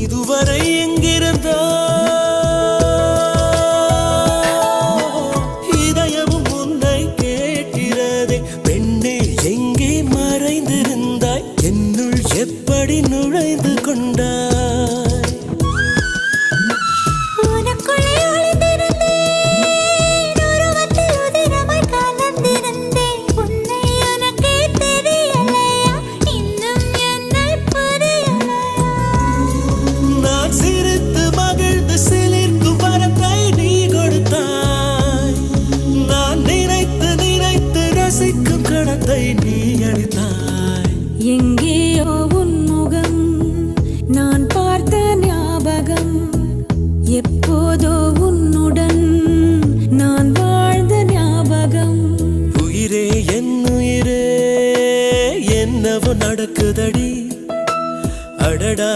இதுவரை எங்கிருந்தோ இதயமும் உன்னை கேட்கிறதே. பெண்ணே எங்கே மறைந்திருந்தாய், என்னுள் எப்படி நுழைந்து கொண்டாய்? எங்கேயோ உன் முகம் நான் பார்த்த ஞாபகம், எப்போதோ உன்னுடன் நான் வாழ்ந்த ஞாபகம். உயிரே என் உயிரே என்னவோ நடக்குதடி, அடடா.